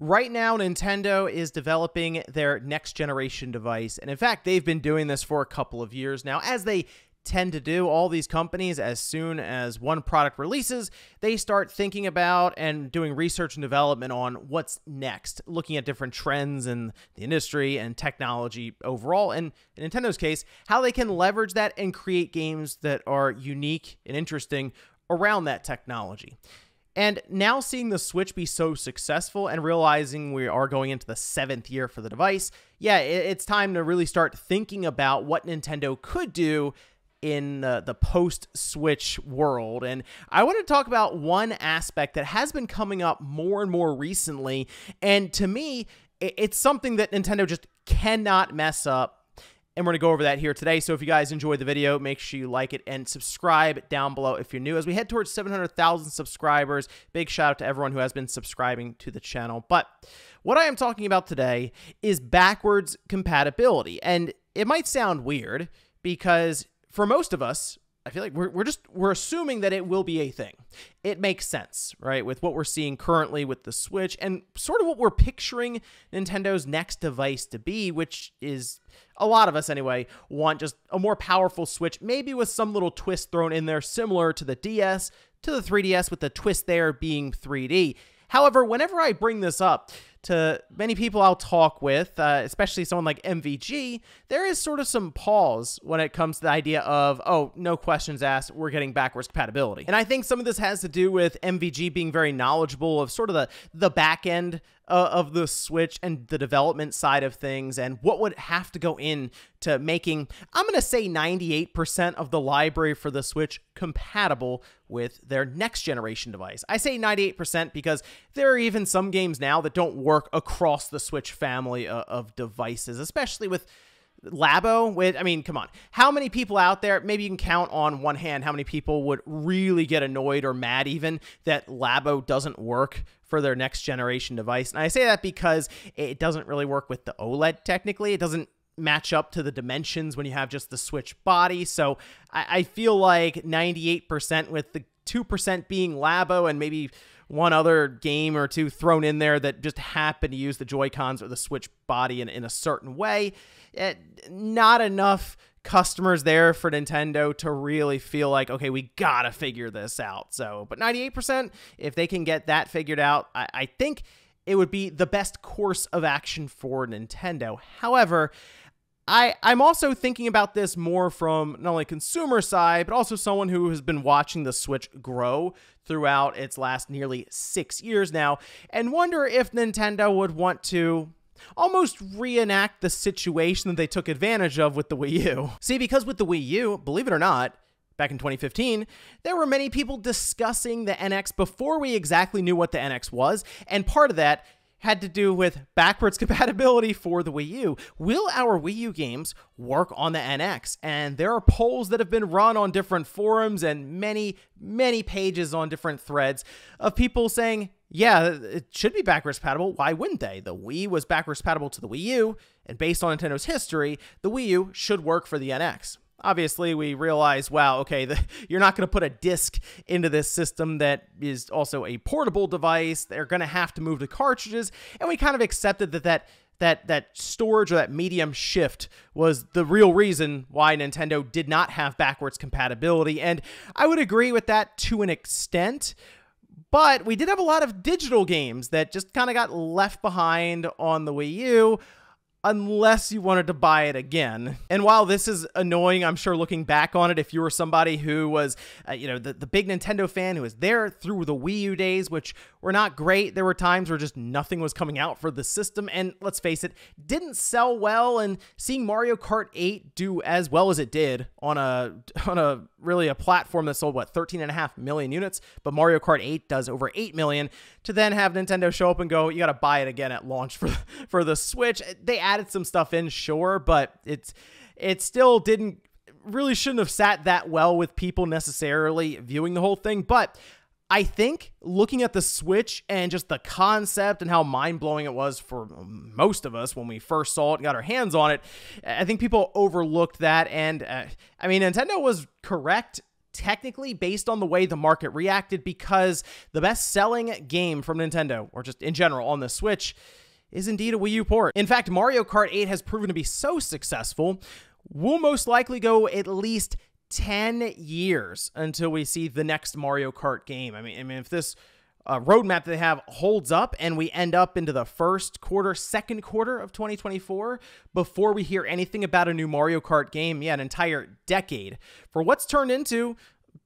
Right now, Nintendo is developing their next generation device. And in fact, they've been doing this for a couple of years now. As they tend to do, all these companies, as soon as one product releases, they start thinking about and doing research and development on what's next, looking at different trends in the industry and technology overall. And in Nintendo's case, how they can leverage that and create games that are unique and interesting around that technology. And now seeing the Switch be so successful and realizing we are going into the 7th year for the device, yeah, it's time to really start thinking about what Nintendo could do in the post-Switch world. And I want to talk about one aspect that has been coming up more and more recently. And to me, it's something that Nintendo just cannot mess up. And we're going to go over that here today. So if you guys enjoyed the video, make sure you like it and subscribe down below if you're new. As we head towards 700,000 subscribers, big shout out to everyone who has been subscribing to the channel. But what I am talking about today is backwards compatibility. And it might sound weird because for most of us, I feel like we're assuming that it will be a thing. It makes sense, right? With what we're seeing currently with the Switch and sort of what we're picturing Nintendo's next device to be, which is, a lot of us anyway, want just a more powerful Switch, maybe with some little twist thrown in there similar to the DS, to the 3DS, with the twist there being 3D. However, whenever I bring this up to many people I'll talk with, especially someone like MVG, there is sort of some pause when it comes to the idea of, oh, no questions asked, we're getting backwards compatibility. And I think some of this has to do with MVG being very knowledgeable of sort of the back end of the Switch and the development side of things and what would have to go into making, I'm going to say 98% of the library for the Switch compatible with their next generation device. I say 98% because there are even some games now that don't work across the Switch family of devices, especially with Labo. I mean, come on. How many people out there, maybe you can count on one hand how many people would really get annoyed or mad even that Labo doesn't work for their next generation device. And I say that because it doesn't really work with the OLED technically. It doesn't match up to the dimensions when you have just the Switch body. So I feel like 98% with the 2% being Labo and maybe one other game or two thrown in there that just happen to use the Joy-Cons or the Switch body in a certain way. Not enough customers there for Nintendo to really feel like, okay, we gotta figure this out. So, but 98%, if they can get that figured out, I think it would be the best course of action for Nintendo. However, I'm also thinking about this more from not only consumer side, but also someone who has been watching the Switch grow throughout its last nearly 6 years now, and wonder if Nintendo would want to almost reenact the situation that they took advantage of with the Wii U. See, because with the Wii U, believe it or not, back in 2015, there were many people discussing the NX before we exactly knew what the NX was, and part of that had to do with backwards compatibility for the Wii U. Will our Wii U games work on the NX? And there are polls that have been run on different forums and many, many pages on different threads of people saying, yeah, it should be backwards compatible. Why wouldn't they? The Wii was backwards compatible to the Wii U, and based on Nintendo's history, the Wii U should work for the NX. Obviously, we realize, wow, okay, you're not going to put a disc into this system that is also a portable device. They're going to have to move the cartridges, and we kind of accepted that storage or that medium shift was the real reason why Nintendo did not have backwards compatibility, and I would agree with that to an extent. But we did have a lot of digital games that just kind of got left behind on the Wii U, unless you wanted to buy it again. And while this is annoying, I'm sure looking back on it, if you were somebody who was, the big Nintendo fan who was there through the Wii U days, which were not great. There were times where just nothing was coming out for the system. And let's face it, didn't sell well. And seeing Mario Kart 8 do as well as it did on a really a platform that sold, what, 13.5 million units, but Mario Kart 8 does over 8 million, to then have Nintendo show up and go, you got to buy it again at launch for the Switch. They added some stuff in, sure, but it still shouldn't have sat that well with people necessarily viewing the whole thing. But I think looking at the Switch and just the concept and how mind-blowing it was for most of us when we first saw it and got our hands on it, I think people overlooked that. And I mean, Nintendo was correct technically based on the way the market reacted, because the best-selling game from Nintendo, or just in general on the Switch, is indeed a Wii U port. In fact, Mario Kart 8 has proven to be so successful, we'll most likely go at least 10 years until we see the next Mario Kart game. I mean, if this roadmap they have holds up and we end up into the second quarter of 2024 before we hear anything about a new Mario Kart game, an entire decade for what's turned into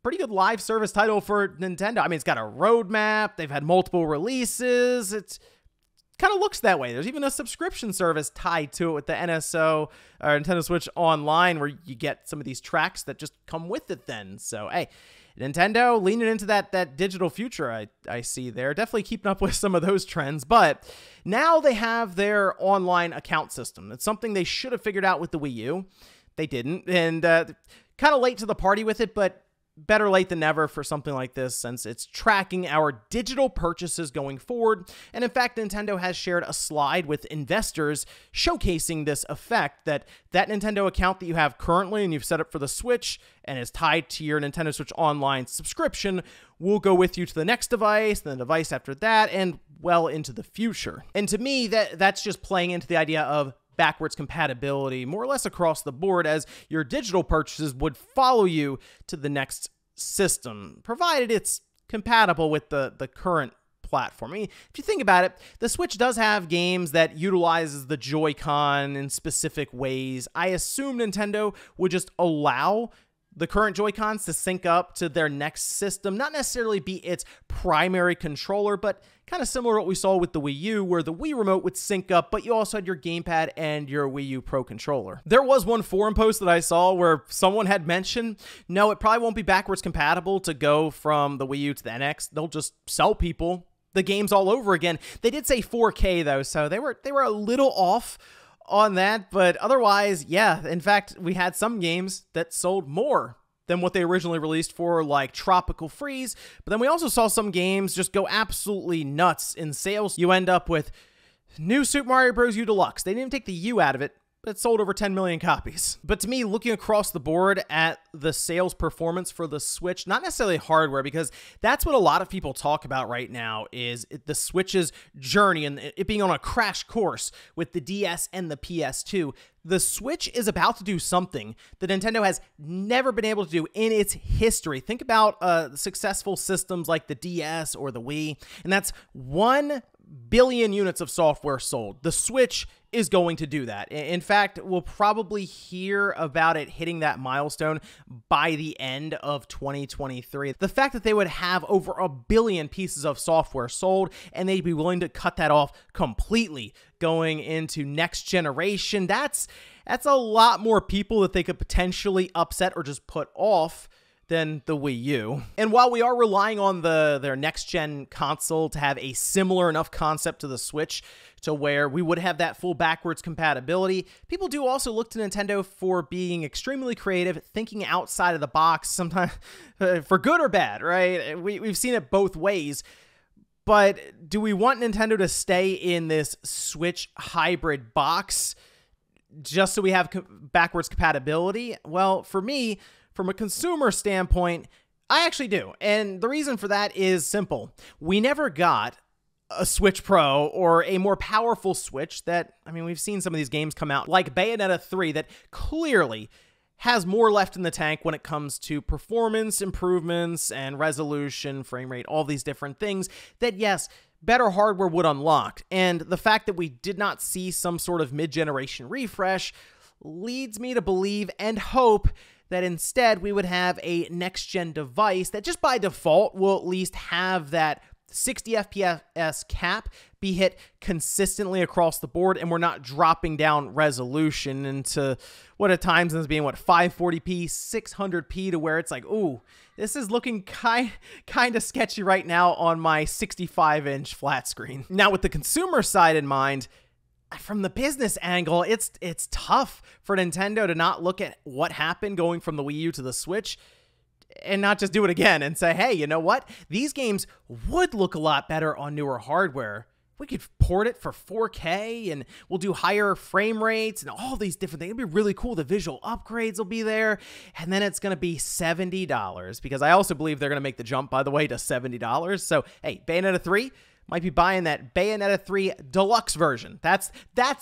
pretty good live service title for Nintendo. I mean, it's got a roadmap. They've had multiple releases. It's kind of looks that way. There's even a subscription service tied to it with the NSO, or Nintendo Switch Online, where you get some of these tracks that just come with it then. So, hey, Nintendo leaning into that digital future I see there. Definitely keeping up with some of those trends. But now they have their online account system. It's something they should have figured out with the Wii U. They didn't. And kind of late to the party with it, but better late than never for something like this, since it's tracking our digital purchases going forward. And in fact, Nintendo has shared a slide with investors showcasing this effect, that Nintendo account that you have currently and you've set up for the Switch and is tied to your Nintendo Switch Online subscription will go with you to the next device, then the device after that, and well into the future. And to me, that's just playing into the idea of backwards compatibility more or less across the board, as your digital purchases would follow you to the next system, provided it's compatible with the current platform. I mean, if you think about it, the Switch does have games that utilizes the Joy-Con in specific ways. I assume Nintendo would just allow the current Joy-Cons to sync up to their next system, not necessarily be its primary controller, but kind of similar to what we saw with the Wii U, where the Wii Remote would sync up, but you also had your gamepad and your Wii U Pro controller. There was one forum post that I saw where someone had mentioned, no, it probably won't be backwards compatible to go from the Wii U to the NX. They'll just sell people the games all over again. They did say 4K though, so they were a little off on that, but otherwise, yeah. In fact, we had some games that sold more than what they originally released for, like Tropical Freeze, but then we also saw some games just go absolutely nuts in sales. You end up with New Super Mario Bros. U Deluxe. They didn't even take the U out of it, but it sold over 10 million copies. But to me, looking across the board at the sales performance for the Switch, not necessarily hardware, because that's what a lot of people talk about right now, is the Switch's journey and it being on a crash course with the DS and the PS2. The Switch is about to do something that Nintendo has never been able to do in its history. Think about successful systems like the DS or the Wii, and that's 1 billion units of software sold. The Switch is going to do that. In fact, we'll probably hear about it hitting that milestone by the end of 2023. The fact that they would have over 1 billion pieces of software sold and they'd be willing to cut that off completely going into next generation, that's a lot more people that they could potentially upset or just put off than the Wii U. And while we are relying on their next-gen console to have a similar enough concept to the Switch to where we would have that full backwards compatibility, people do also look to Nintendo for being extremely creative, thinking outside of the box, sometimes for good or bad, right? We've seen it both ways. But do we want Nintendo to stay in this Switch hybrid box just so we have backwards compatibility? Well, for me, from a consumer standpoint, I actually do. And the reason for that is simple. We never got a Switch Pro or a more powerful Switch that, I mean, we've seen some of these games come out like Bayonetta 3 that clearly has more left in the tank when it comes to performance improvements and resolution, frame rate, all these different things that, yes, better hardware would unlock. And the fact that we did not see some sort of mid-generation refresh leads me to believe and hope that instead we would have a next-gen device that just by default will at least have that 60 FPS cap be hit consistently across the board, and we're not dropping down resolution into what at times ends up being, 540p, 600p, to where it's like, ooh, this is looking kind of sketchy right now on my 65-inch flat screen. Now, with the consumer side in mind, from the business angle, it's tough for Nintendo to not look at what happened going from the Wii U to the Switch and not just do it again and say, hey, you know what? These games would look a lot better on newer hardware. we could port it for 4K and we'll do higher frame rates and all these different things. It'll be really cool. The visual upgrades will be there. And then it's going to be $70 because I also believe they're going to make the jump, by the way, to $70. So, hey, Bayonetta 3 might be buying that Bayonetta 3 Deluxe version. That's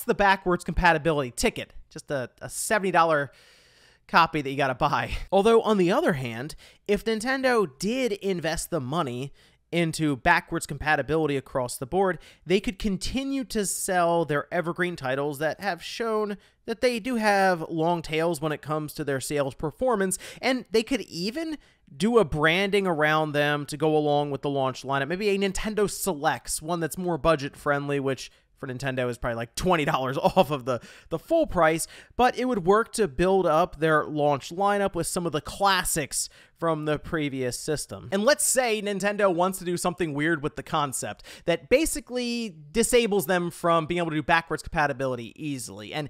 the backwards compatibility ticket. Just a $70 copy that you got to buy. Although, on the other hand, if Nintendo did invest the money into backwards compatibility across the board, they could continue to sell their evergreen titles that have shown that they do have long tails when it comes to their sales performance, and they could even do a branding around them to go along with the launch lineup. Maybe a Nintendo Selects, one that's more budget friendly, which for Nintendo is probably like $20 off of the full price, but it would work to build up their launch lineup with some of the classics from the previous system. And let's say Nintendo wants to do something weird with the concept that basically disables them from being able to do backwards compatibility easily. And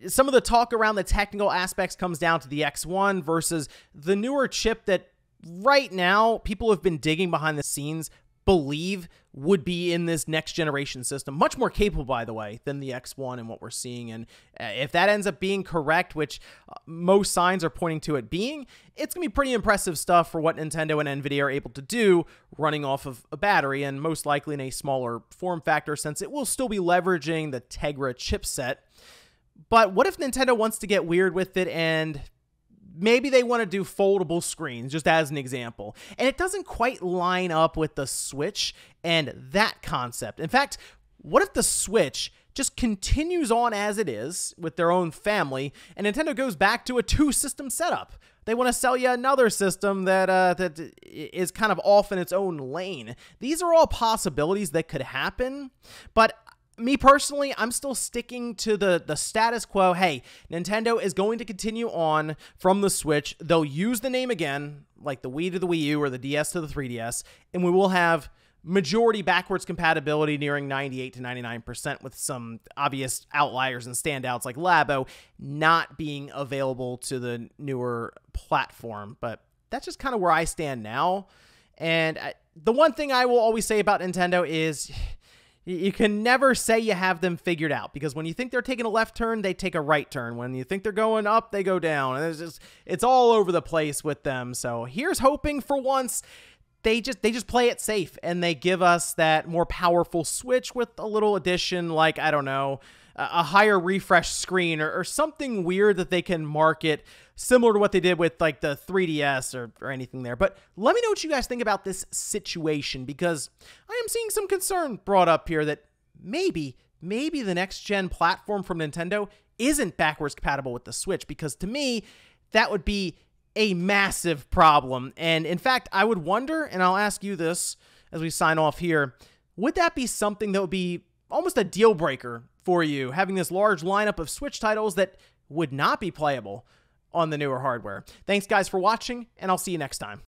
some of the talk around the technical aspects comes down to the X1 versus the newer chip that right now people have been digging behind the scenes believe would be in this next generation system. Much more capable, by the way, than the X1 and what we're seeing. And if that ends up being correct, which most signs are pointing to it being, it's going to be pretty impressive stuff for what Nintendo and NVIDIA are able to do running off of a battery, and most likely in a smaller form factor since it will still be leveraging the Tegra chipset. But what if Nintendo wants to get weird with it and maybe they want to do foldable screens, just as an example, and it doesn't quite line up with the Switch and that concept. In fact, what if the Switch just continues on as it is with their own family, and Nintendo goes back to a two-system setup? They want to sell you another system that is kind of off in its own lane. These are all possibilities that could happen, but me personally, I'm still sticking to the status quo. Hey, Nintendo is going to continue on from the Switch. They'll use the name again, like the Wii to the Wii U or the DS to the 3DS, and we will have majority backwards compatibility nearing 98 to 99% with some obvious outliers and standouts like Labo not being available to the newer platform. But that's just kind of where I stand now. And the one thing I will always say about Nintendo is you can never say you have them figured out, because when you think they're taking a left turn, they take a right turn. When you think they're going up, they go down. And it's all over the place with them. So here's hoping for once they just play it safe and they give us that more powerful Switch with a little addition, like, I don't know, a higher refresh screen or something weird that they can market similar to what they did with like the 3DS or anything there. But let me know what you guys think about this situation, because I am seeing some concern brought up here that maybe the next gen platform from Nintendo isn't backwards compatible with the Switch, because to me, that would be a massive problem. And in fact, I would wonder, and I'll ask you this as we sign off here, would that be something that would be almost a deal breaker for you, having this large lineup of Switch titles that would not be playable on the newer hardware? Thanks guys for watching, and I'll see you next time.